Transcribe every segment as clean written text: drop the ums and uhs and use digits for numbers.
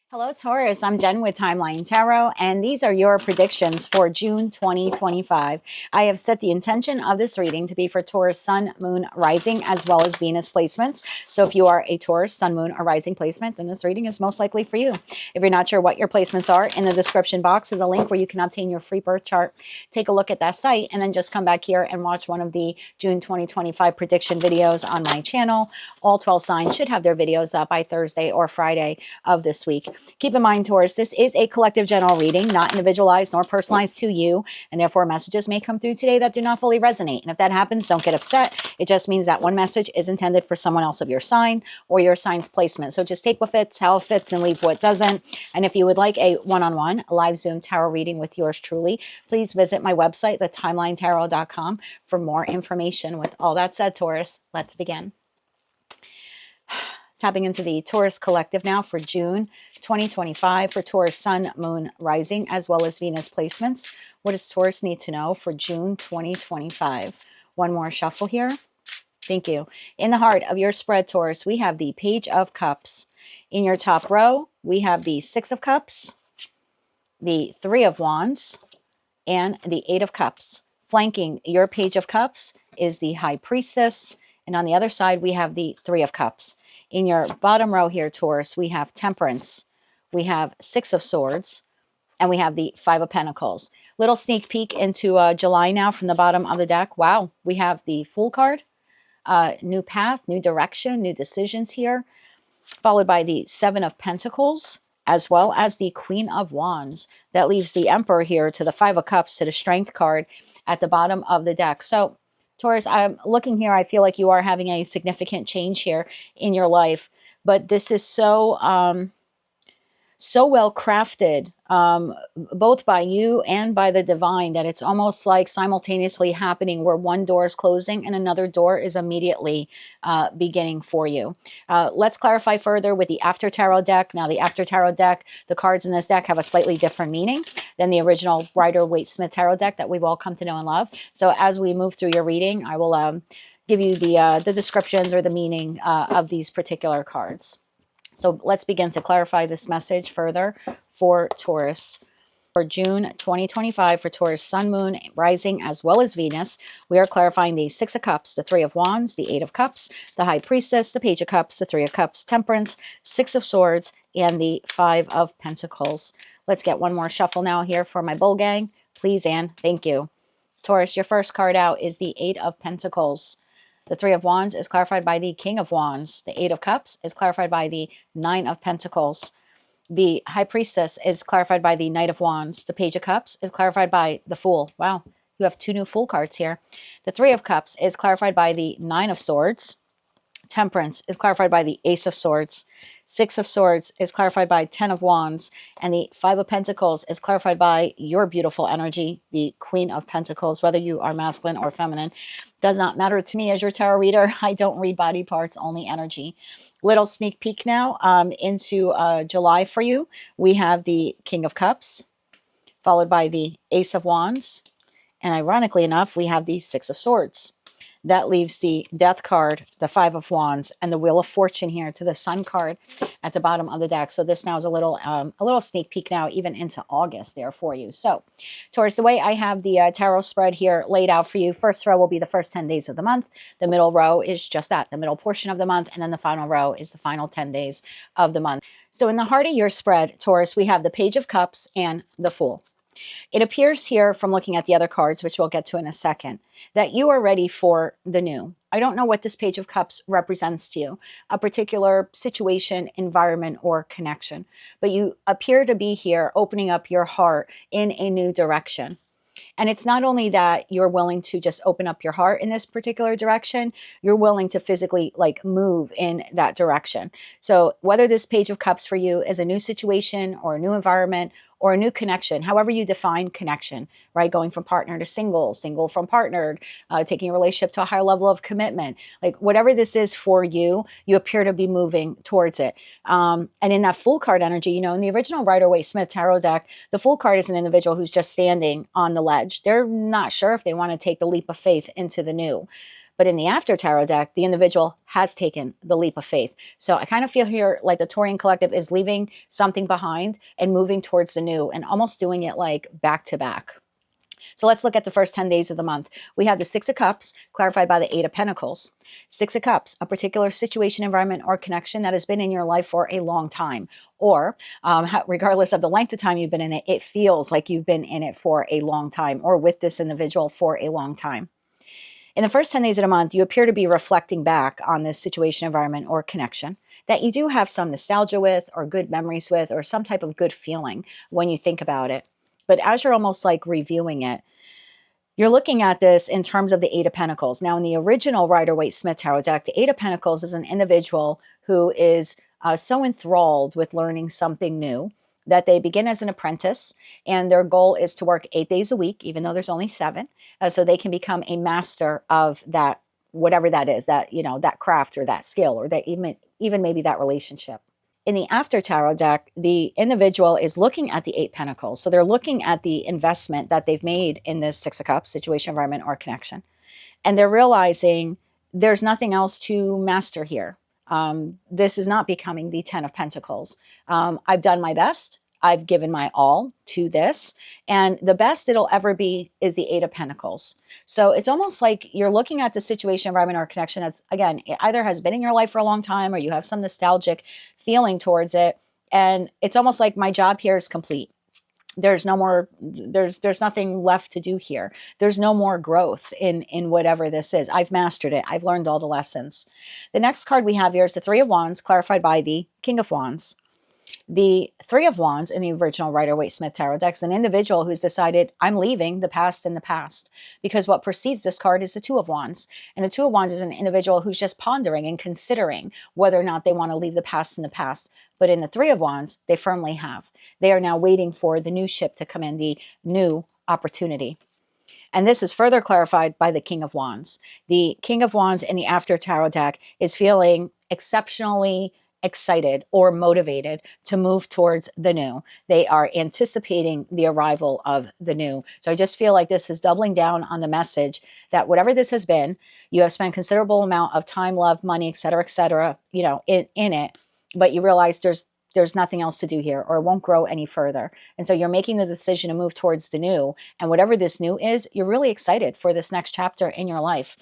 Hello, Taurus. I'm Jen with Timeline Tarot, and these are your predictions for June 2025. I have set the intention of this reading to be for Taurus Sun, Moon, Rising, as well as Venus placements. So if you are a Taurus Sun, Moon, or Rising placement, then this reading is most likely for you. If you're not sure what your placements are, in the description box is a link where you can obtain your free birth chart. Take a look at that site, and then just come back here and watch one of the June 2025 prediction videos on my channel. All 12 signs should have their videos up by Thursday or Friday of this week. Keep in mind, Taurus, this is a collective general reading, not individualized nor personalized to you, and therefore messages may come through today that do not fully resonate. And if that happens, don't get upset. It just means that one message is intended for someone else of your sign or your sign's placement. So just take what fits, how it fits, and leave what doesn't. And if you would like a one-on-one live Zoom tarot reading with yours truly, please visit my website, thetimeline.tarot.com, for more information. With all that said, Taurus, let's begin. Tapping into the Taurus collective now for June 2025 for Taurus Sun, Moon, Rising, as well as Venus placements. What does Taurus need to know for June 2025? One more shuffle here. Thank you. In the heart of your spread, Taurus, we have the Page of Cups. In your top row, we have the Six of Cups, the Three of Wands, and the Eight of Cups. Flanking your Page of Cups is the High Priestess, and on the other side, we have the Three of Cups. In your bottom row here, Taurus, we have Temperance, we have Six of Swords, and we have the Five of Pentacles. Little sneak peek into July now from the bottom of the deck. Wow, we have the Fool card, new path, new direction, new decisions here, followed by the Seven of Pentacles, as well as the Queen of Wands. That leaves the Emperor here to the Five of Cups, to the Strength card at the bottom of the deck. So Taurus, I'm looking here. I feel like you are having a significant change here in your life, but this is so well crafted, both by you and by the divine, that it's almost like simultaneously happening, where one door is closing and another door is immediately beginning for you. Let's clarify further with the After Tarot deck. Now, the After Tarot deck, the cards in this deck have a slightly different meaning than the original Rider-Waite-Smith Tarot deck that we've all come to know and love. So as we move through your reading, I will give you the descriptions or the meaning of these particular cards. So let's begin to clarify this message further for Taurus. For June 2025, for Taurus Sun, Moon, Rising, as well as Venus, we are clarifying the Six of Cups, the Three of Wands, the Eight of Cups, the High Priestess, the Page of Cups, the Three of Cups, Temperance, Six of Swords, and the Five of Pentacles. Let's get one more shuffle now here for my bull gang. Please and thank you. Taurus, your first card out is the Eight of Pentacles. The Three of Wands is clarified by the King of Wands. The Eight of Cups is clarified by the Nine of Pentacles. The High Priestess is clarified by the Knight of Wands. The Page of Cups is clarified by the Fool. Wow, you have two new Fool cards here. The Three of Cups is clarified by the Nine of Swords. Temperance is clarified by the Ace of Swords. Six of Swords is clarified by Ten of Wands. And the Five of Pentacles is clarified by your beautiful energy, the Queen of Pentacles. Whether you are masculine or feminine does not matter to me as your tarot reader. I don't read body parts, only energy. Little sneak peek now into July for you. We have the King of Cups, followed by the Ace of Wands. And ironically enough, we have the Six of Swords. That leaves the Death card, the Five of Wands, and the Wheel of Fortune here to the Sun card at the bottom of the deck. So this now is a little sneak peek now, even into August there for you. So, Taurus, the way I have the tarot spread here laid out for you, first row will be the first 10 days of the month. The middle row is just that, the middle portion of the month, and then the final row is the final 10 days of the month. So in the heart of your spread, Taurus, we have the Page of Cups and the Fool. It appears here from looking at the other cards, which we'll get to in a second, that you are ready for the new. I don't know what this Page of Cups represents to you, a particular situation, environment, or connection, but you appear to be here opening up your heart in a new direction. And it's not only that you're willing to just open up your heart in this particular direction, you're willing to physically move in that direction. So whether this Page of Cups for you is a new situation or a new environment or a new connection, however you define connection, right? Going from partner to single, single from partnered, taking a relationship to a higher level of commitment, whatever this is for you, you appear to be moving towards it. And in that Fool card energy, in the original Rider-Waite-Smith Tarot deck, the Fool card is an individual who's just standing on the ledge. They're not sure if they want to take the leap of faith into the new. But in the after tarot deck, the individual has taken the leap of faith. So I kind of feel here like the Taurian collective is leaving something behind and moving towards the new, and almost doing it like back to back. So let's look at the first 10 days of the month. We have the Six of Cups, clarified by the Eight of Pentacles. Six of Cups, a particular situation, environment, or connection that has been in your life for a long time. Or regardless of the length of time you've been in it, it feels like you've been in it for a long time, or with this individual for a long time. In the first 10 days of the month, you appear to be reflecting back on this situation, environment, or connection that you do have some nostalgia with, or good memories with, or some type of good feeling when you think about it. But as you're almost like reviewing it, you're looking at this in terms of the Eight of Pentacles. Now, in the original Rider-Waite-Smith Tarot deck, the Eight of Pentacles is an individual who is so enthralled with learning something new that they begin as an apprentice, and their goal is to work 8 days a week, even though there's only 7, so they can become a master of that, whatever that is, that, you know, that craft or that skill, or that even maybe that relationship. In the after tarot deck, the individual is looking at the Eight Pentacles. So they're looking at the investment that they've made in this Six of Cups, situation, environment, or connection. And they're realizing there's nothing else to master here. This is not becoming the Ten of Pentacles. I've done my best. I've given my all to this. And the best it'll ever be is the Eight of Pentacles. So it's almost like you're looking at the situation, environment, or connection that's, again, it either has been in your life for a long time, or you have some nostalgic feeling towards it. And it's almost like my job here is complete. There's no more, there's nothing left to do here. There's no more growth in whatever this is. I've mastered it. I've learned all the lessons. The next card we have here is the Three of Wands, clarified by the King of Wands. The Three of Wands in the original Rider-Waite-Smith Tarot deck is an individual who's decided, I'm leaving the past in the past, because what precedes this card is the Two of Wands. And the Two of Wands is an individual who's just pondering and considering whether or not they want to leave the past in the past. But in the Three of Wands, they firmly have. They are now waiting for the new ship to come in, the new opportunity. And this is further clarified by the King of Wands. The King of Wands in the After Tarot deck is feeling exceptionally excited or motivated to move towards the new. They are anticipating the arrival of the new. So I just feel like this is doubling down on the message that whatever this has been, you have spent considerable amount of time, love, money, etc., you know, in it, but you realize there's nothing else to do here, or it won't grow any further. And so you're making the decision to move towards the new. And whatever this new is, you're really excited for this next chapter in your life.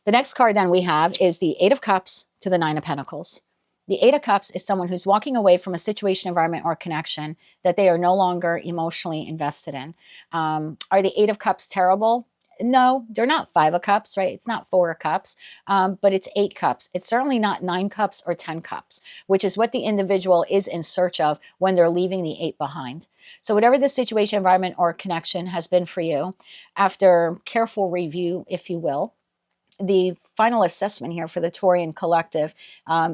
The next card then we have is the Eight of Cups to the Nine of Pentacles. The Eight of Cups is someone who's walking away from a situation, environment, or connection that they are no longer emotionally invested in. Are the Eight of Cups terrible? No, they're not Five of Cups, right? It's not Four of Cups, but it's 8 cups. It's certainly not 9 cups or 10 cups, which is what the individual is in search of when they're leaving the 8 behind. So whatever the situation, environment, or connection has been for you, after careful review, if you will, the final assessment here for the Taurian collective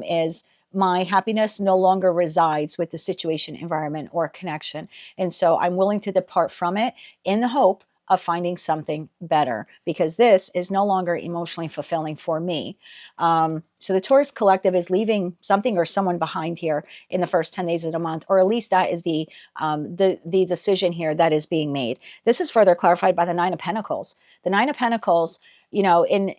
is, my happiness no longer resides with the situation, environment, or connection. And so I'm willing to depart from it in the hope of finding something better, because this is no longer emotionally fulfilling for me. So the Taurus collective is leaving something or someone behind here in the first 10 days of the month, or at least that is the decision here that is being made. This is further clarified by the Nine of Pentacles. The Nine of Pentacles, you know, in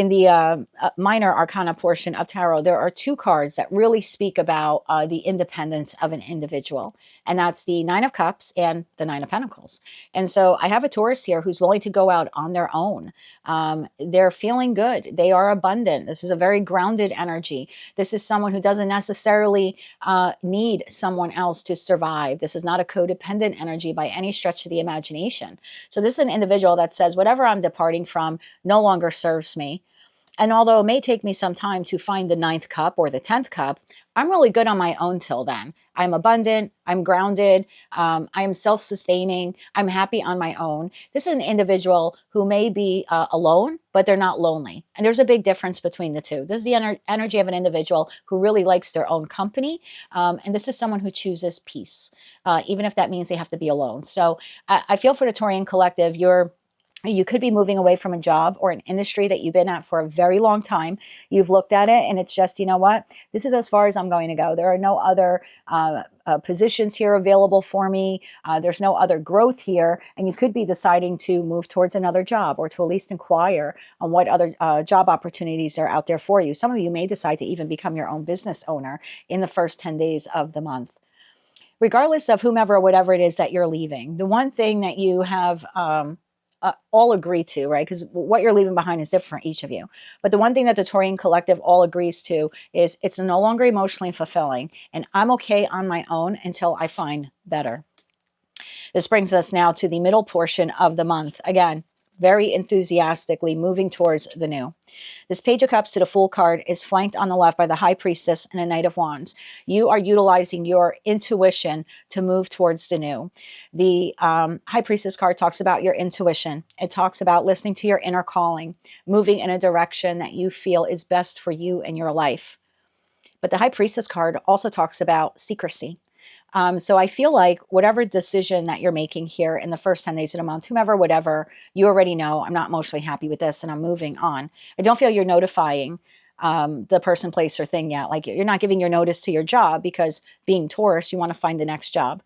the minor arcana portion of tarot, there are 2 cards that really speak about the independence of an individual. And that's the Nine of Cups and the Nine of Pentacles. And so I have a Taurus here who's willing to go out on their own. They're feeling good. They are abundant. This is a very grounded energy. This is someone who doesn't necessarily need someone else to survive. This is not a codependent energy by any stretch of the imagination. So this is an individual that says, whatever I'm departing from no longer serves me. And although it may take me some time to find the 9th cup or the 10th cup, I'm really good on my own till then. I'm abundant, I'm grounded, I am self-sustaining, I'm happy on my own. This is an individual who may be alone, but they're not lonely. And there's a big difference between the two. This is the energy of an individual who really likes their own company. And this is someone who chooses peace, even if that means they have to be alone. So I feel for the Taurian collective, you're You could be moving away from a job or an industry that you've been at for a very long time. You've looked at it and it's just, you know what, this is as far as I'm going to go. There are no other positions here available for me. There's no other growth here. And you could be deciding to move towards another job, or to at least inquire on what other job opportunities are out there for you. Some of you may decide to even become your own business owner in the first 10 days of the month. Regardless of whomever or whatever it is that you're leaving, the one thing that you have all agree to, right? Because what you're leaving behind is different for each of you. But the one thing that the Taurian collective all agrees to is it's no longer emotionally fulfilling, and I'm okay on my own until I find better. This brings us now to the middle portion of the month. Again, very enthusiastically moving towards the new. This Page of Cups to the Fool card is flanked on the left by the High Priestess and a Knight of Wands. You are utilizing your intuition to move towards the new. The High Priestess card talks about your intuition. It talks about listening to your inner calling, moving in a direction that you feel is best for you and your life. But the High Priestess card also talks about secrecy. So I feel like whatever decision that you're making here in the first 10 days of the month, whomever, whatever, you already know, I'm not emotionally happy with this and I'm moving on. I don't feel you're notifying the person, place, or thing yet. Like, you're not giving your notice to your job, because being Taurus, you want to find the next job.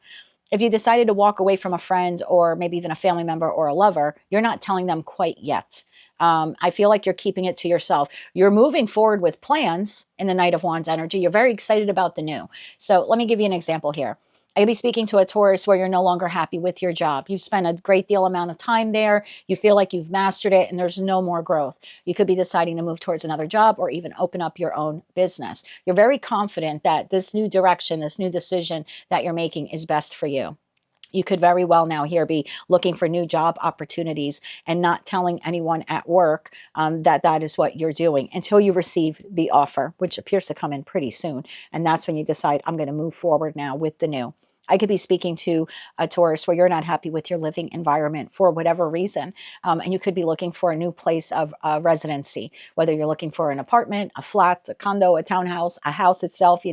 If you decided to walk away from a friend or maybe even a family member or a lover, you're not telling them quite yet. I feel like you're keeping it to yourself. You're moving forward with plans in the Knight of Wands energy. You're very excited about the new. So let me give you an example here. I could be speaking to a Taurus where you're no longer happy with your job. You've spent a great deal amount of time there. You feel like you've mastered it and there's no more growth. You could be deciding to move towards another job or even open up your own business. You're very confident that this new direction, this new decision that you're making is best for you. You could very well now here be looking for new job opportunities and not telling anyone at work that is what you're doing until you receive the offer, which appears to come in pretty soon. And that's when you decide, I'm going to move forward now with the new. I could be speaking to a Taurus where you're not happy with your living environment for whatever reason, and you could be looking for a new place of residency, whether you're looking for an apartment, a flat, a condo, a townhouse, a house itself,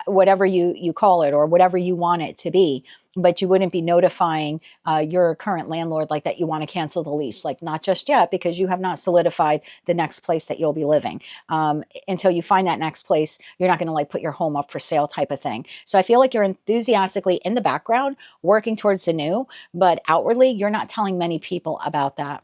whatever you call it or whatever you want it to be. But you wouldn't be notifying your current landlord like that you want to cancel the lease, like not just yet, because you have not solidified the next place that you'll be living. Until you find that next place, you're not going to like put your home up for sale type of thing. So I feel like you're enthusiastically in the background working towards the new, but outwardly you're not telling many people about that.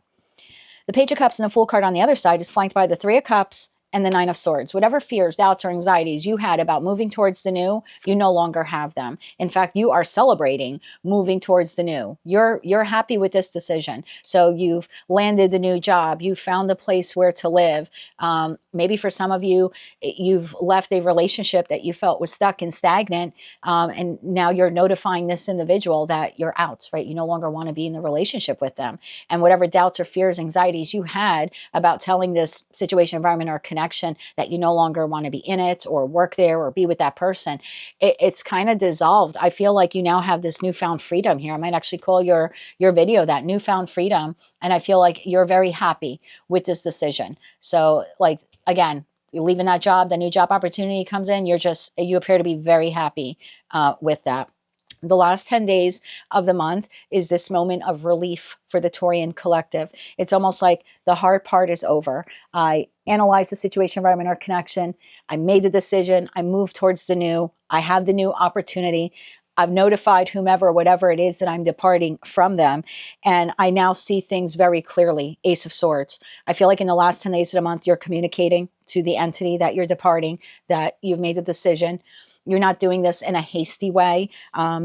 The Page of Cups and the Fool card on the other side is flanked by the Three of Cups and the Nine of Swords. Whatever fears, doubts, or anxieties you had about moving towards the new, you no longer have them. In fact, you are celebrating moving towards the new. You're happy with this decision. So you've landed the new job. You found a place where to live. Maybe for some of you, you've left a relationship that you felt was stuck and stagnant, and now you're notifying this individual that you're out, right? You no longer want to be in the relationship with them. And whatever doubts or fears, anxieties you had about telling this situation, environment, or connection that you no longer want to be in it or work there or be with that person, it's kind of dissolved. I feel like you now have this newfound freedom here. I might actually call your video that newfound freedom. And I feel like you're very happy with this decision. So like, again, you're leaving that job, the new job opportunity comes in, you appear to be very happy with that. The last 10 days of the month is this moment of relief for the Taurian collective. It's almost like the hard part is over. I analyzed the situation, environment, or connection. I made the decision. I moved towards the new. I have the new opportunity. I've notified whomever, whatever it is that I'm departing from them. And I now see things very clearly. Ace of Swords. I feel like in the last 10 days of the month, you're communicating to the entity that you're departing, that you've made a decision. You're not doing this in a hasty way.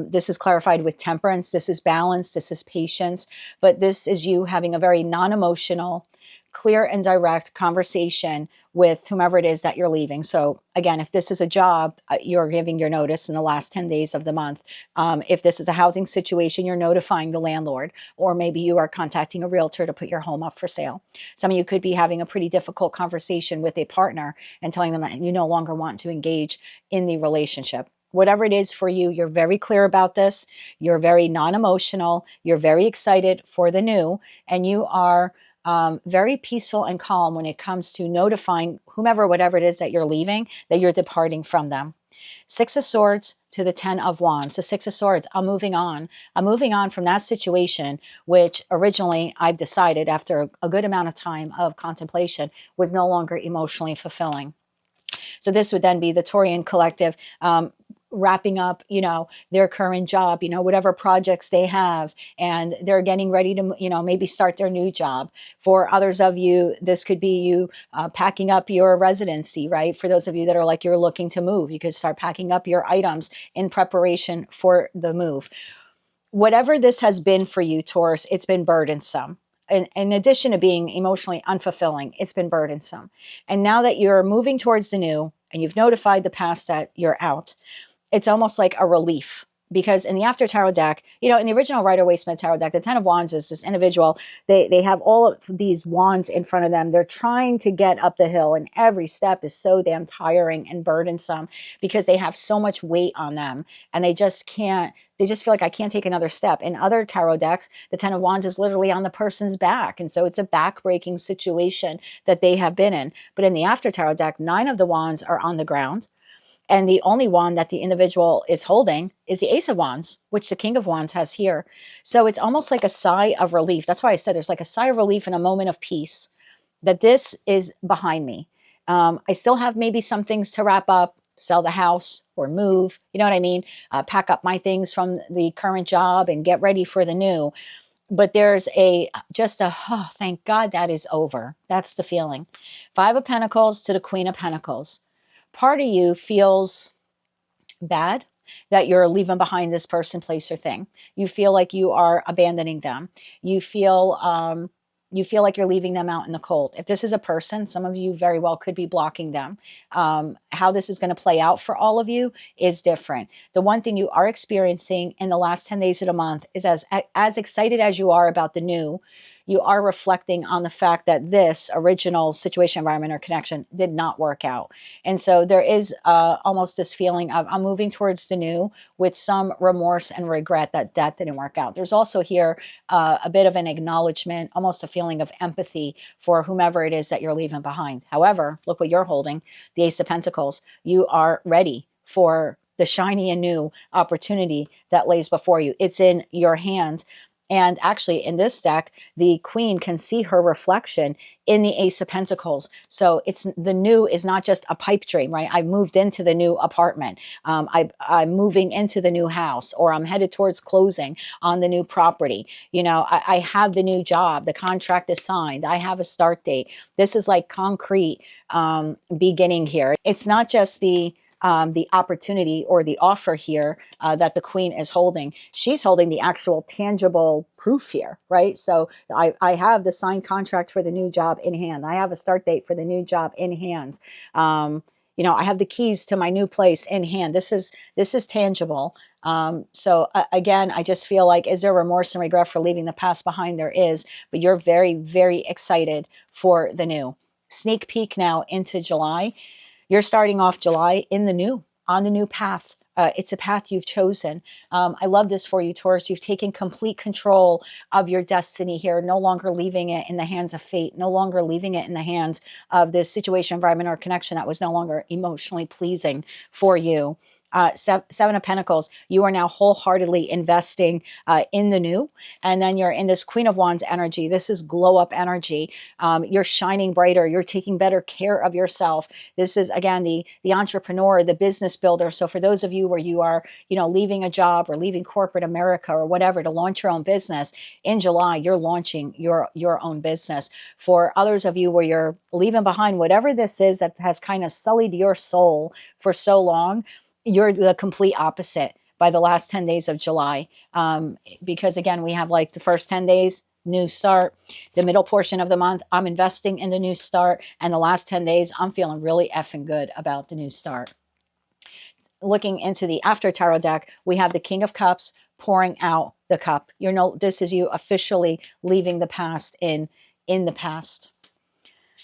This is clarified with temperance. This is balance. This is patience. But this is you having a very non-emotional, clear and direct conversation with whomever it is that you're leaving. So again, if this is a job, you're giving your notice in the last 10 days of the month. If this is a housing situation, you're notifying the landlord, or maybe you are contacting a realtor to put your home up for sale. Some of you could be having a pretty difficult conversation with a partner and telling them that you no longer want to engage in the relationship. Whatever it is for you, you're very clear about this. You're very non-emotional. You're very excited for the new, and you are very peaceful and calm when it comes to notifying whomever, whatever it is that you're leaving, that you're departing from them. Six of Swords to the 10 of Wands. The Six of Swords, I'm moving on. I'm moving on from that situation, which originally I've decided after a good amount of time of contemplation was no longer emotionally fulfilling. So this would then be the Taurian collective, wrapping up, their current job, whatever projects they have, and they're getting ready to, maybe start their new job. For others of you, this could be you packing up your residency, right? For those of you that are like, you're looking to move, you could start packing up your items in preparation for the move. Whatever this has been for you, Taurus, it's been burdensome. In addition to being emotionally unfulfilling, it's been burdensome. And now that you're moving towards the new and you've notified the past that you're out, it's almost like a relief. Because in the After Tarot deck, in the original Rider-Waite-Smith Tarot deck, the Ten of Wands is this individual. They have all of these wands in front of them. They're trying to get up the hill, and every step is so damn tiring and burdensome because they have so much weight on them, and they just can't. They just feel like, I can't take another step. In other tarot decks, the Ten of Wands is literally on the person's back, and so it's a back-breaking situation that they have been in. But in the After Tarot deck, 9 of the Wands are on the ground. And the only wand that the individual is holding is the Ace of Wands, which the King of Wands has here. So it's almost like a sigh of relief. That's why I said there's like a sigh of relief and a moment of peace that this is behind me. I still have maybe some things to wrap up, sell the house or move, you know what I mean? Pack up my things from the current job and get ready for the new. But there's oh, thank God that is over. That's the feeling. 5 of Pentacles to the Queen of Pentacles. Part of you feels bad that you're leaving behind this person, place, or thing. You feel like you are abandoning them. You feel like you're leaving them out in the cold. If this is a person, some of you very well could be blocking them. How this is going to play out for all of you is different. The one thing you are experiencing in the last 10 days of the month is as excited as you are about the new, you are reflecting on the fact that this original situation, environment, or connection did not work out. And so there is almost this feeling of, I'm moving towards the new with some remorse and regret that didn't work out. There's also here a bit of an acknowledgement, almost a feeling of empathy for whomever it is that you're leaving behind. However, look what you're holding, the Ace of Pentacles. You are ready for the shiny and new opportunity that lays before you. It's in your hand. And actually, in this deck, the Queen can see her reflection in the Ace of Pentacles. So the new is not just a pipe dream, right? I moved into the new apartment. I'm moving into the new house, or I'm headed towards closing on the new property. I have the new job. The contract is signed. I have a start date. This is like concrete beginning here. It's not just the opportunity or the offer here that the Queen is holding. She's holding the actual tangible proof here, right? So I have the signed contract for the new job in hand. I have a start date for the new job in hand. I have the keys to my new place in hand. This is tangible. So again, I just feel like, is there remorse and regret for leaving the past behind? There is, but you're very, very excited for the new. Sneak peek now into July. You're starting off July in the new, on the new path. It's a path you've chosen. I love this for you, Taurus. You've taken complete control of your destiny here, no longer leaving it in the hands of fate, no longer leaving it in the hands of this situation, environment, or connection that was no longer emotionally pleasing for you. 7 of Pentacles, you are now wholeheartedly investing in the new. And then you're in this Queen of Wands energy. This is glow up energy. You're shining brighter. You're taking better care of yourself. This is, again, the entrepreneur, the business builder. So for those of you where you are, leaving a job or leaving corporate America or whatever to launch your own business, in July, you're launching your own business. For others of you where you're leaving behind whatever this is that has kind of sullied your soul for so long, you're the complete opposite by the last 10 days of July. Because again, we have like the first 10 days, new start. The middle portion of the month, I'm investing in the new start. And the last 10 days, I'm feeling really effing good about the new start. Looking into the After Tarot deck, we have the King of Cups pouring out the cup. This is you officially leaving the past in the past.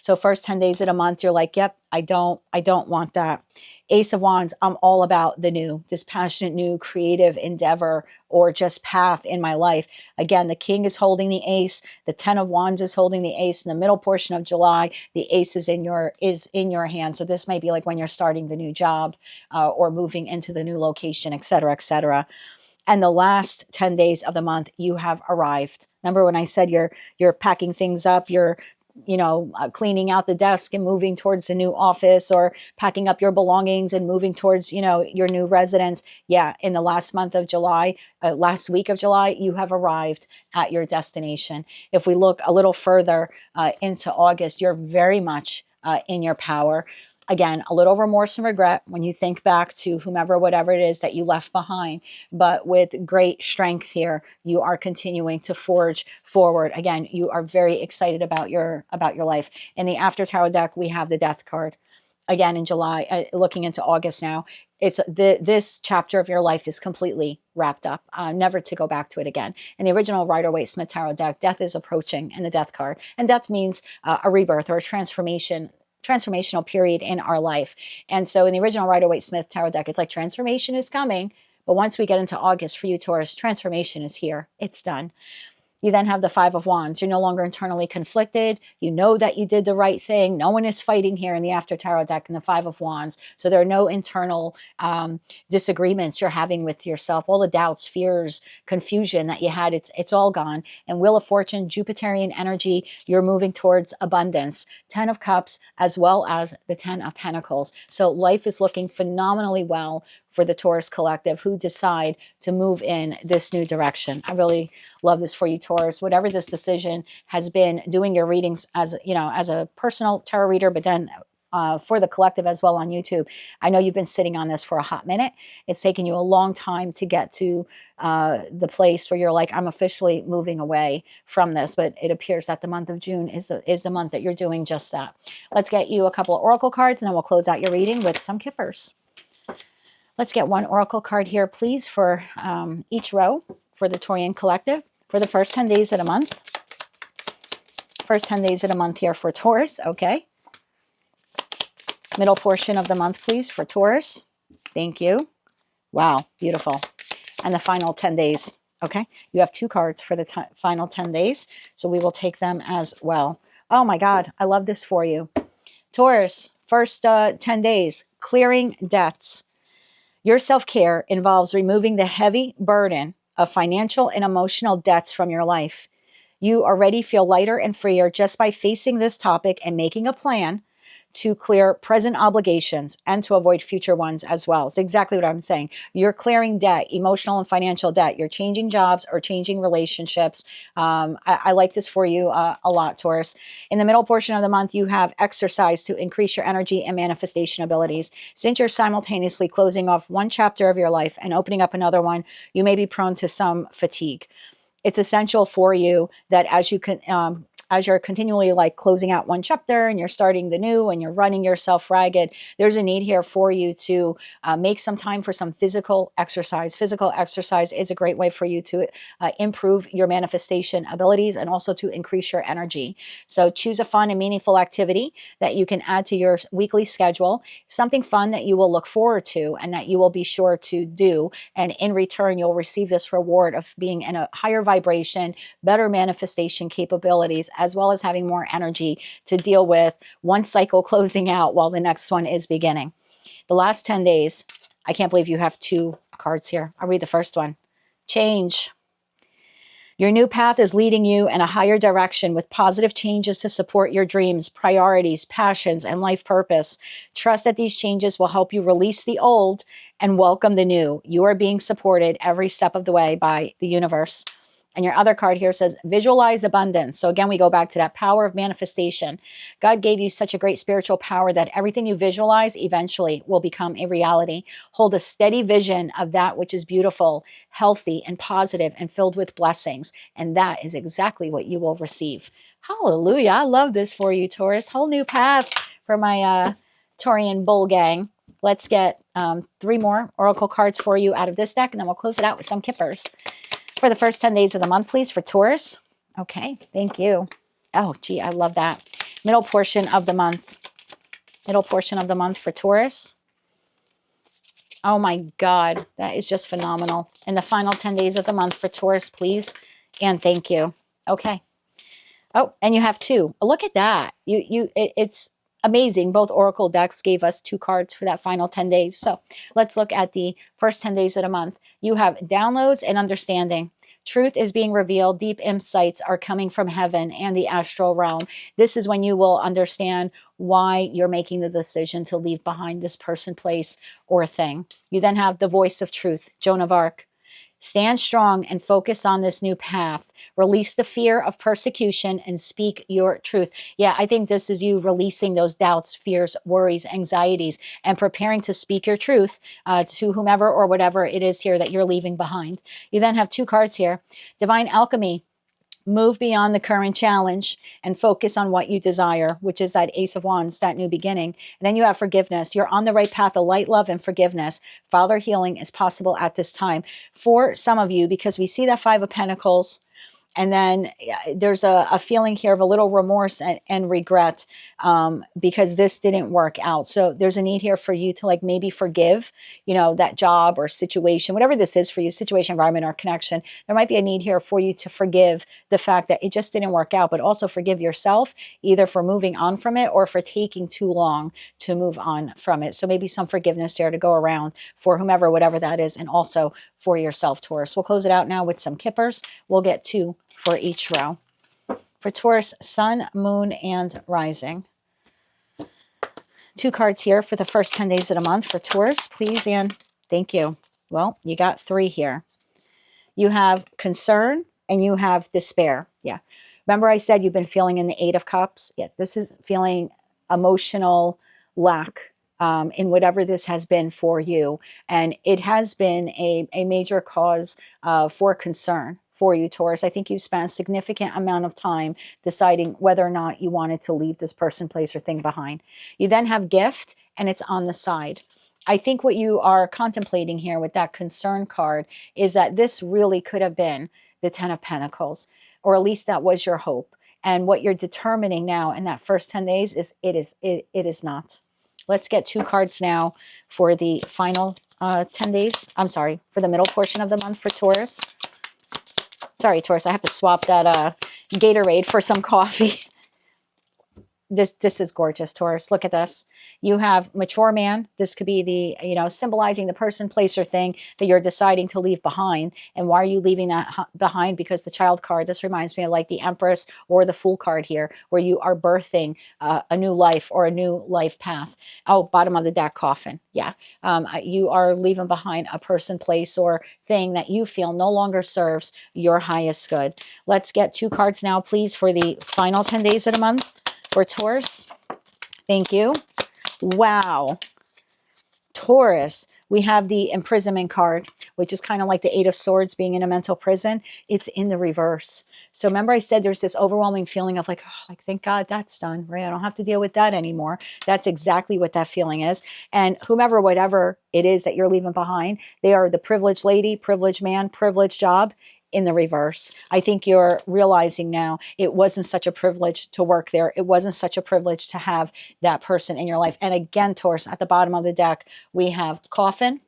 So first 10 days of the month, you're like, yep, I don't want that. Ace of Wands, I'm all about the new, this passionate new creative endeavor or just path in my life. Again, the King is holding the Ace. The 10 of Wands is holding the Ace. In the middle portion of July, the Ace is in your hand. So this may be like when you're starting the new job or moving into the new location, et cetera, et cetera. And the last 10 days of the month, you have arrived. Remember when I said you're packing things up, you're cleaning out the desk and moving towards the new office, or packing up your belongings and moving towards, your new residence. Yeah, in the last month of July, last week of July, you have arrived at your destination. If we look a little further into August, you're very much in your power. Again, a little remorse and regret when you think back to whomever, whatever it is that you left behind. But with great strength here, you are continuing to forge forward. Again, you are very excited about your life. In the After Tarot deck, we have the Death card. Again, in July, looking into August now, it's this chapter of your life is completely wrapped up, never to go back to it again. In the original Rider-Waite-Smith Tarot deck, death is approaching in the Death card. And death means a rebirth or a transformational period in our life. And so in the original Rider-Waite-Smith Tarot deck, it's like transformation is coming. But once we get into August for you, Taurus, transformation is here. It's done. You then have the Five of Wands. You're no longer internally conflicted. You know that you did the right thing. No one is fighting here in the After Tarot deck in the Five of Wands. So there are no internal disagreements you're having with yourself. All the doubts, fears, confusion that you had, it's all gone. And Wheel of Fortune, Jupiterian energy, you're moving towards abundance. 10 of Cups as well as the 10 of Pentacles. So life is looking phenomenally well for the Taurus collective who decide to move in this new direction. I really love this for you, Taurus. Whatever this decision has been, doing your readings as a personal tarot reader, but then for the collective as well on YouTube. I know you've been sitting on this for a hot minute. It's taken you a long time to get to the place where you're like, I'm officially moving away from this. But it appears that the month of June is the month that you're doing just that. Let's get you a couple of oracle cards, and then we'll close out your reading with some kippers. Let's get one oracle card here, please, for each row for the Taurian collective for the first 10 days of the month. First 10 days of the month here for Taurus, okay. Middle portion of the month, please, for Taurus. Thank you. Wow, beautiful. And the final 10 days, okay. You have two cards for the final 10 days, so we will take them as well. Oh my God, I love this for you. Taurus, first 10 days, clearing debts. Your self-care involves removing the heavy burden of financial and emotional debts from your life. You already feel lighter and freer just by facing this topic and making a plan to clear present obligations and to avoid future ones as well. It's exactly what I'm saying. You're clearing debt, emotional and financial debt. You're changing jobs or changing relationships. I like this for you a lot, Taurus. In the middle portion of the month, you have exercise to increase your energy and manifestation abilities. Since you're simultaneously closing off one chapter of your life and opening up another one, you may be prone to some fatigue. It's essential for you that as you're continually like closing out one chapter and you're starting the new and you're running yourself ragged, there's a need here for you to make some time for some physical exercise. Physical exercise is a great way for you to improve your manifestation abilities and also to increase your energy. So choose a fun and meaningful activity that you can add to your weekly schedule, something fun that you will look forward to and that you will be sure to do. And in return, you'll receive this reward of being in a higher vibration, better manifestation capabilities, as well as having more energy to deal with one cycle closing out while the next one is beginning. The last 10 days, I can't believe you have two cards here. I'll read the first one. Change. Your new path is leading you in a higher direction with positive changes to support your dreams, priorities, passions, and life purpose. Trust that these changes will help you release the old and welcome the new. You are being supported every step of the way by the universe. And your other card here says, visualize abundance. So again, we go back to that power of manifestation. God gave you such a great spiritual power that everything you visualize eventually will become a reality. Hold a steady vision of that which is beautiful, healthy, and positive, and filled with blessings. And that is exactly what you will receive. Hallelujah. I love this for you, Taurus. Whole new path for my Taurian bull gang. Let's get 3 more oracle cards for you out of this deck, and then we'll close it out with some kippers. For the first 10 days of the month, please, for Taurus. Okay, thank you. Oh, gee, I love that. Middle portion of the month. Middle portion of the month for Taurus. Oh my God, that is just phenomenal. And the final 10 days of the month for Taurus, please. And thank you. Okay. Oh, and you have two. Look at that. It's amazing. Both Oracle decks gave us 2 cards for that final 10 days. So let's look at the first 10 days of the month. You have downloads and understanding. Truth is being revealed. Deep insights are coming from heaven and the astral realm. This is when you will understand why you're making the decision to leave behind this person, place, or thing. You then have the voice of truth, Joan of Arc. Stand strong and focus on this new path. Release the fear of persecution and speak your truth. Yeah, I think this is you releasing those doubts, fears, worries, anxieties, and preparing to speak your truth to whomever or whatever it is here that you're leaving behind. You then have 2 cards here. Divine Alchemy. Move beyond the current challenge and focus on what you desire, which is that Ace of Wands, that new beginning. And then you have forgiveness. You're on the right path of light, love, and forgiveness. Father healing is possible at this time. For some of you, because we see that 5 of Pentacles, and then there's a feeling here of a little remorse and regret because this didn't work out. So there's a need here for you to like maybe forgive, you know, that job or situation, whatever this is for you, situation, environment, or connection. There might be a need here for you to forgive the fact that it just didn't work out, but also forgive yourself either for moving on from it or for taking too long to move on from it. So maybe some forgiveness there to go around for whomever, whatever that is, and also for yourself, Taurus. We'll close it out now with some kippers. We'll get 2 for each row. For Taurus, Sun, Moon, and Rising. 2 cards here for the first 10 days of the month for Taurus, please, and thank you. Well, you got 3 here. You have concern and you have despair. Yeah. Remember I said you've been feeling in the 8 of Cups? Yeah, this is feeling emotional lack in whatever this has been for you. And it has been a major cause for concern for you, Taurus. I think you spent a significant amount of time deciding whether or not you wanted to leave this person, place, or thing behind. You then have gift, and it's on the side. I think what you are contemplating here with that concern card is that this really could have been the 10 of Pentacles, or at least that was your hope. And what you're determining now in that first 10 days is it is not. Let's get 2 cards now for the final 10 days. I'm sorry, for the middle portion of the month for Taurus. Sorry, Taurus, I have to swap that Gatorade for some coffee. This is gorgeous, Taurus. Look at this. You have mature man. This could be the, you know, symbolizing the person, place, or thing that you're deciding to leave behind. And why are you leaving that behind? Because the child card, this reminds me of like the Empress or the Fool card here, where you are birthing a new life or a new life path. Oh, bottom of the deck, coffin. Yeah. You are leaving behind a person, place, or thing that you feel no longer serves your highest good. Let's get 2 cards now, please, for the final 10 days of the month for Taurus. Thank you. Wow. Taurus, we have the imprisonment card, which is kind of like the 8 of Swords being in a mental prison. It's in the reverse. So remember I said there's this overwhelming feeling of like, oh, like, thank God that's done, right? I don't have to deal with that anymore. That's exactly what that feeling is. And whomever, whatever it is that you're leaving behind, they are the privileged lady, privileged man, privileged job. In the reverse. I think you're realizing now it wasn't such a privilege to work there. It wasn't such a privilege to have that person in your life. And again, Taurus, at the bottom of the deck, we have coffin,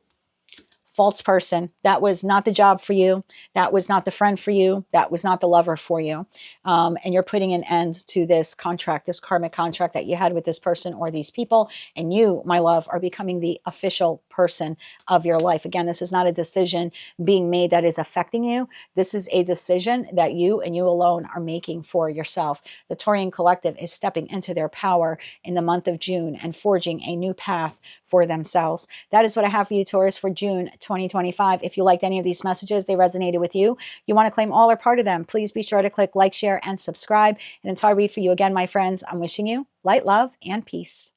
false person. That was not the job for you. That was not the friend for you. That was not the lover for you. And you're putting an end to this contract, this karmic contract that you had with this person or these people. And you, my love, are becoming the official person of your life. Again, this is not a decision being made that is affecting you. This is a decision that you and you alone are making for yourself. The Taurian Collective is stepping into their power in the month of June and forging a new path for themselves. That is what I have for you, Taurus, for June 2025. If you liked any of these messages, they resonated with you, you want to claim all or part of them, please be sure to click like, share, and subscribe. And until I read for you again, my friends, I'm wishing you light, love, and peace.